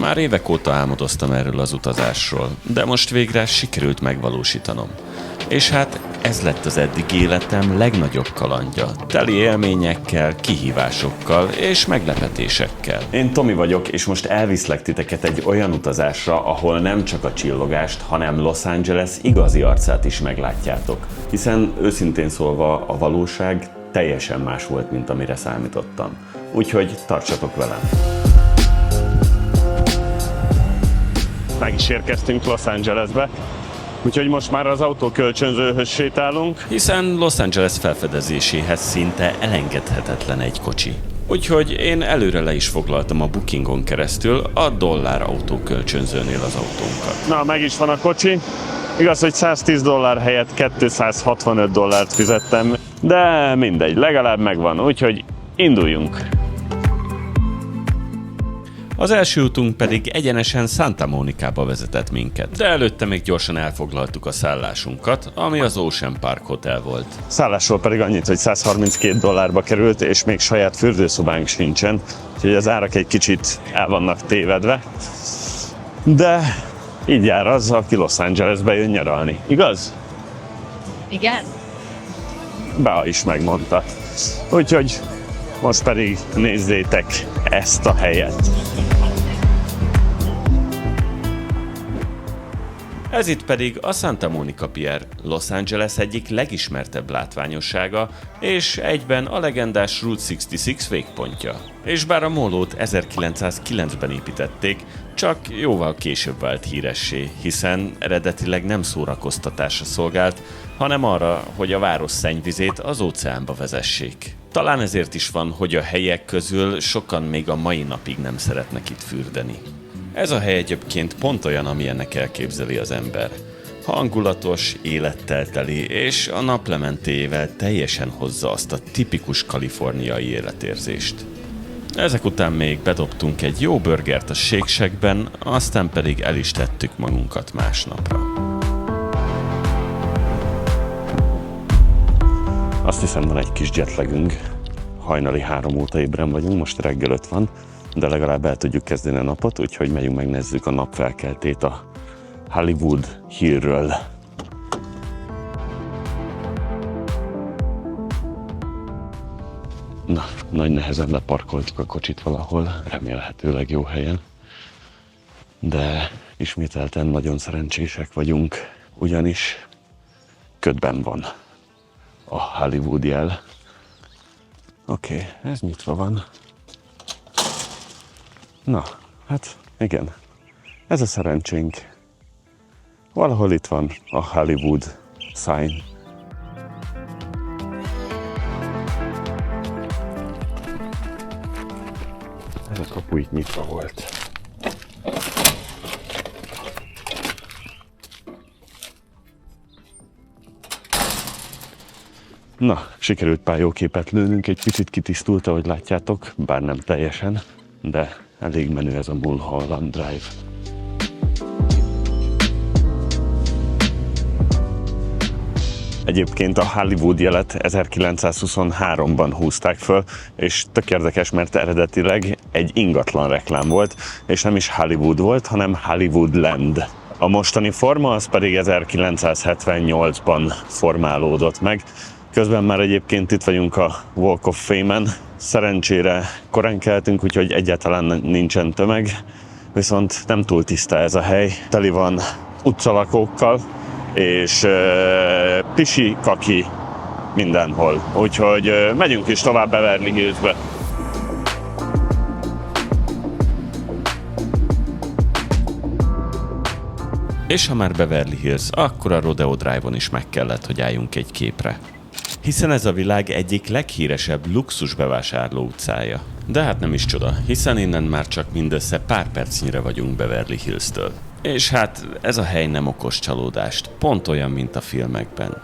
Már évek óta álmodoztam erről az utazásról, de most végre sikerült megvalósítanom. És hát ez lett az eddig életem legnagyobb kalandja, teli élményekkel, kihívásokkal és meglepetésekkel. Én Tomi vagyok, és most elviszlek titeket egy olyan utazásra, ahol nem csak a csillogást, hanem Los Angeles igazi arcát is meglátjátok. Hiszen őszintén szólva a valóság teljesen más volt, mint amire számítottam. Úgyhogy tartsatok velem! Meg is érkeztünk Los Angelesbe, úgyhogy most már az autókölcsönzőhöz sétálunk, hiszen Los Angeles felfedezéséhez szinte elengedhetetlen egy kocsi. Úgyhogy én előre le is foglaltam a Bookingon keresztül a dollár autókölcsönzőnél az autónkat. Na, meg is van a kocsi. Igaz, hogy $110 helyett $265 fizettem, de mindegy, legalább megvan, úgyhogy induljunk! Az első útunk pedig egyenesen Santa Monicába vezetett minket, de előtte még gyorsan elfoglaltuk a szállásunkat, ami az Ocean Park Hotel volt. Szállásról pedig annyit, hogy $132 került, és még saját fürdőszobánk sincsen, úgyhogy az árak egy kicsit el vannak tévedve. De így jár az, aki Los Angelesbe jön nyaralni, igaz? Igen. Bea is megmondta. Úgyhogy most pedig nézzétek ezt a helyet. Ez itt pedig a Santa Monica Pier, Los Angeles egyik legismertebb látványossága, és egyben a legendás Route 66 végpontja. És bár a mólót 1909-ben építették, csak jóval később vált híressé, hiszen eredetileg nem szórakoztatásra szolgált, hanem arra, hogy a város szennyvizét az óceánba vezessék. Talán ezért is van, hogy a helyek közül sokan még a mai napig nem szeretnek itt fürdeni. Ez a hely egyébként pont olyan, amilyennek elképzeli az ember. Hangulatos, élettel teli, és a naplementéjével teljesen hozza azt a tipikus kaliforniai életérzést. Ezek után még bedobtunk egy jó burgert a Shake Shackben, aztán pedig el is tettük magunkat másnapra. Azt hiszem, van egy kis jetlagünk. Hajnali 3 óta ébren vagyunk, most reggel 5 van, de legalább el tudjuk kezdeni a napot, úgyhogy megyünk megnézzük a napfelkeltét a Hollywood Hillről. Na, nagy nehezen leparkoltuk a kocsit valahol, remélhetőleg jó helyen. De ismételten nagyon szerencsések vagyunk, ugyanis ködben van a Hollywood jel. Oké, ez nyitva van. Na, hát igen, ez a szerencsénk. Valahol itt van a Hollywood sign. Ez a kapu itt nyitva volt. Na, sikerült pár jó képet lőnünk, egy picit kitisztult, ahogy látjátok, bár nem teljesen, de elég menő ez a Mulholland Drive. Egyébként a Hollywood jelet 1923-ban húzták föl, és tök érdekes, mert eredetileg egy ingatlan reklám volt, és nem is Hollywood volt, hanem Hollywoodland. A mostani forma az pedig 1978-ban formálódott meg. Közben már egyébként itt vagyunk a Walk of Fame-en. Szerencsére korán keltünk, úgyhogy egyáltalán nincsen tömeg, viszont nem túl tiszta ez a hely. Teli van utcalakókkal, és pisi, kaki mindenhol. Úgyhogy megyünk is tovább Beverly Hillsbe. És ha már Beverly Hills, akkor a Rodeo Drive-on is meg kellett, hogy álljunk egy képre. Hiszen ez a világ egyik leghíresebb luxus bevásárló utcája. De hát nem is csoda, hiszen innen már csak mindössze pár percnyire vagyunk Beverly Hills-től. És hát ez a hely nem okoz csalódást, pont olyan, mint a filmekben.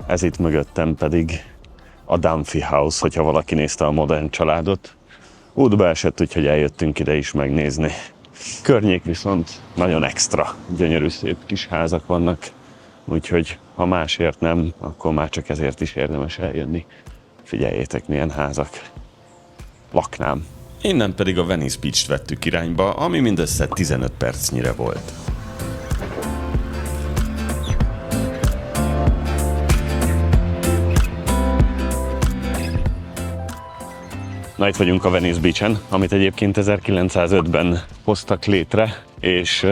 Ez itt mögöttem pedig a Dunphy House, hogyha valaki nézte a Modern Családot. Útba esett, úgyhogy eljöttünk ide is megnézni. Környék viszont nagyon extra, gyönyörű szép kis házak vannak, úgyhogy ha másért nem, akkor már csak ezért is érdemes eljönni. Figyeljétek, milyen házak. Laknám. Innen pedig a Venice Beach-t vettük irányba, ami mindössze 15 percnyire volt. Na, itt vagyunk a Venice Beach-en, amit egyébként 1905-ben hoztak létre, és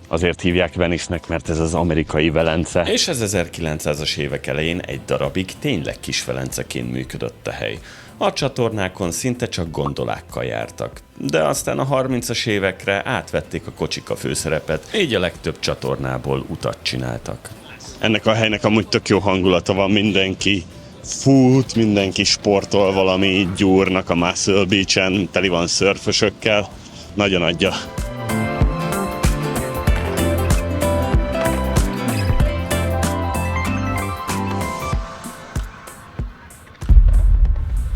azért hívják Venice-nek, mert ez az amerikai Velence. És ez 1900-as évek elején egy darabig tényleg kis Velenceként működött a hely. A csatornákon szinte csak gondolákkal jártak, de aztán a 30-as évekre átvették a kocsik a főszerepet, így a legtöbb csatornából utat csináltak. Ennek a helynek amúgy tök jó hangulata van, mindenki fut, mindenki sportol valami, gyúrnak a Muscle Beach-en, teli van szörfösökkel, nagyon adja.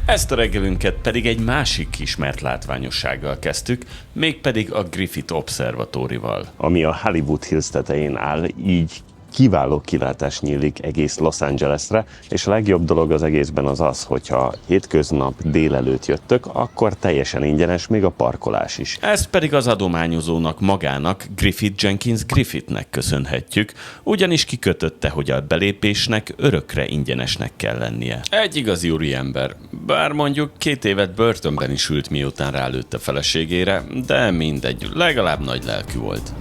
Ezt a reggelünket pedig egy másik ismert látványossággal kezdtük, mégpedig a Griffith Observatórival. Ami a Hollywood Hills tetején áll, így kiváló kilátás nyílik egész Los Angelesre, és a legjobb dolog az egészben az, hogyha hétköznap délelőtt jöttök, akkor teljesen ingyenes, még a parkolás is. Ezt pedig az adományozónak magának, Griffith Jenkins Griffithnek köszönhetjük, ugyanis kikötötte, hogy a belépésnek örökre ingyenesnek kell lennie. Egy igazi úriember, bár mondjuk 2 évet börtönben is ült, miután rálőtt a feleségére, de mindegy, legalább nagy lelkű volt.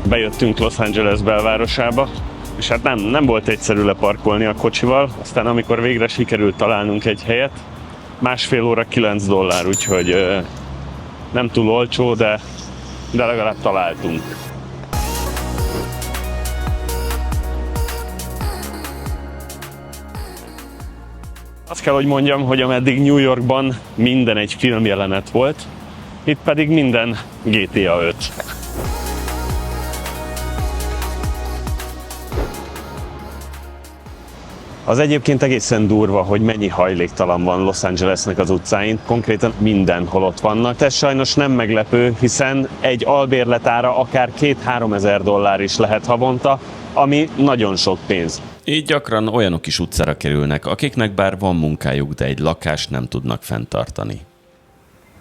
Bejöttünk Los Angeles belvárosába, és hát nem volt egyszerű leparkolni a kocsival, aztán amikor végre sikerült találnunk egy helyet, 1,5 óra $9, úgyhogy nem túl olcsó, de legalább találtunk. Azt kell, hogy mondjam, hogy ameddig New Yorkban minden egy filmjelenet volt, itt pedig minden GTA 5. Az egyébként egészen durva, hogy mennyi hajléktalan van Los Angelesnek az utcáin, konkrétan mindenhol ott vannak. Ez sajnos nem meglepő, hiszen egy albérletára akár $2-3 is lehet havonta, ami nagyon sok pénz. Így gyakran olyanok is utcára kerülnek, akiknek bár van munkájuk, de egy lakást nem tudnak fenntartani.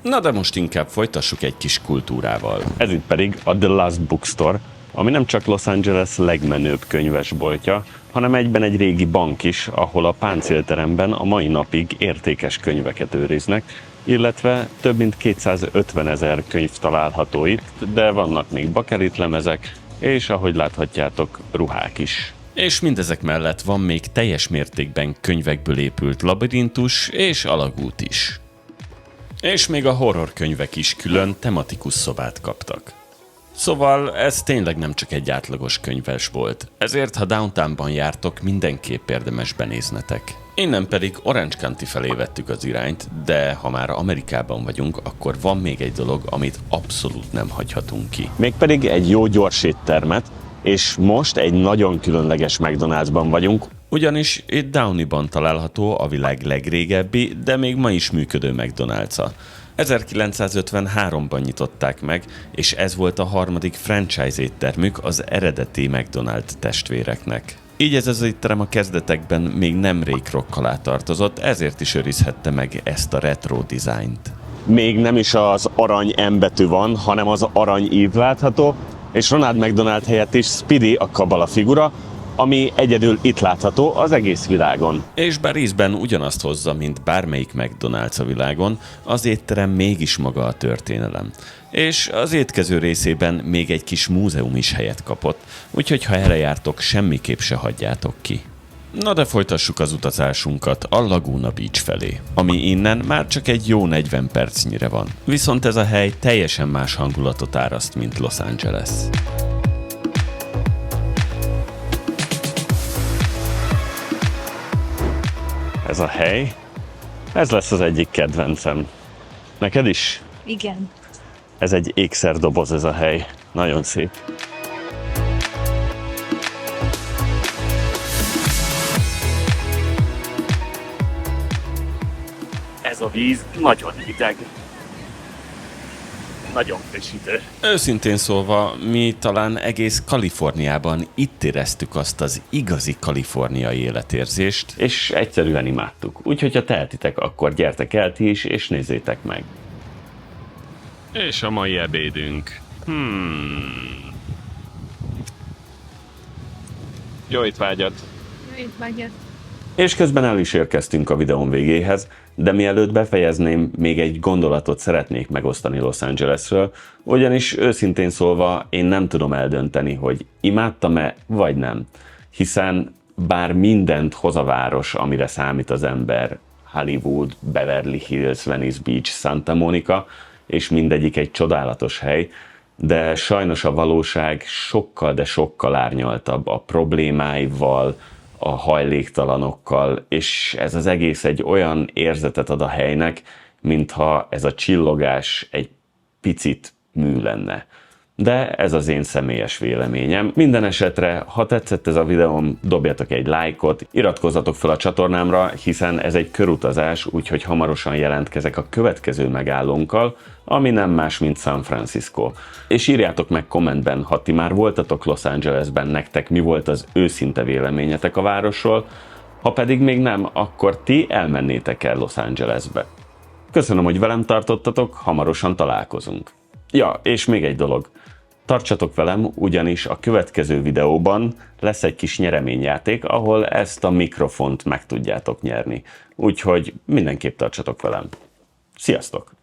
Na de most inkább folytassuk egy kis kultúrával. Ez itt pedig a The Last Bookstore, ami nem csak Los Angeles legmenőbb könyvesboltja, hanem egyben egy régi bank is, ahol a páncélteremben a mai napig értékes könyveket őriznek, illetve több mint 250 000 könyv található itt, de vannak még bakelitlemezek, és ahogy láthatjátok, ruhák is. És mindezek mellett van még teljes mértékben könyvekből épült labirintus és alagút is. És még a horror könyvek is külön tematikus szobát kaptak. Szóval ez tényleg nem csak egy átlagos könyves volt, ezért ha downtownban jártok, mindenképp érdemes benéznetek. Innen pedig Orange County felé vettük az irányt, de ha már Amerikában vagyunk, akkor van még egy dolog, amit abszolút nem hagyhatunk ki. Mégpedig egy jó gyors éttermet, és most egy nagyon különleges McDonald'sban vagyunk. Ugyanis itt Downeyban található a világ legrégebbi, de még ma is működő McDonald's-a. 1953-ban nyitották meg, és ez volt a harmadik franchise éttermük az eredeti McDonald testvéreknek. Így ez az étterem a kezdetekben még nem Ray Kroc alá tartozott, ezért is őrizhette meg ezt a retro dizájnt. Még nem is az arany M betű van, hanem az arany ív látható, és Ronald McDonald helyett is Speedy a Kabala figura, ami egyedül itt látható az egész világon. És bár ízben ugyanazt hozza, mint bármelyik McDonald's a világon, az étterem mégis maga a történelem. És az étkező részében még egy kis múzeum is helyet kapott, úgyhogy ha erre jártok, semmiképp se hagyjátok ki. Na de folytassuk az utazásunkat a Laguna Beach felé, ami innen már csak egy jó 40 percnyire van. Viszont ez a hely teljesen más hangulatot áraszt, mint Los Angeles. Ez a hely, ez lesz az egyik kedvencem. Neked is? Igen. Ez egy ékszerdoboz ez a hely. Nagyon szép. Ez a víz nagyon hideg. Nagyon frissítő. Őszintén szólva, mi talán egész Kaliforniában itt éreztük azt az igazi kaliforniai életérzést, és egyszerűen imádtuk. Úgyhogy ha tehetitek, akkor gyertek el ti is, és nézzétek meg. És a mai ebédünk. Jó étvágyat! És közben el is érkeztünk a videón végéhez, de mielőtt befejezném, még egy gondolatot szeretnék megosztani Los Angelesről, ugyanis őszintén szólva én nem tudom eldönteni, hogy imádtam-e vagy nem. Hiszen bár mindent hoz a város, amire számít az ember, Hollywood, Beverly Hills, Venice Beach, Santa Monica, és mindegyik egy csodálatos hely, de sajnos a valóság sokkal, de sokkal árnyaltabb a problémáival, a hajléktalanokkal, és ez az egész egy olyan érzetet ad a helynek, mintha ez a csillogás egy picit mű lenne. De ez az én személyes véleményem. Minden esetre, ha tetszett ez a videóm, dobjatok egy lájkot, iratkozzatok fel a csatornámra, hiszen ez egy körutazás, úgyhogy hamarosan jelentkezek a következő megállónkkal, ami nem más, mint San Francisco. És írjátok meg kommentben, ha ti már voltatok Los Angelesben, nektek mi volt az őszinte véleményetek a városról, ha pedig még nem, akkor ti elmennétek el Los Angelesbe. Köszönöm, hogy velem tartottatok, hamarosan találkozunk. Ja, és még egy dolog. Tartsatok velem, ugyanis a következő videóban lesz egy kis nyereményjáték, ahol ezt a mikrofont meg tudjátok nyerni. Úgyhogy mindenképp tartsatok velem. Sziasztok!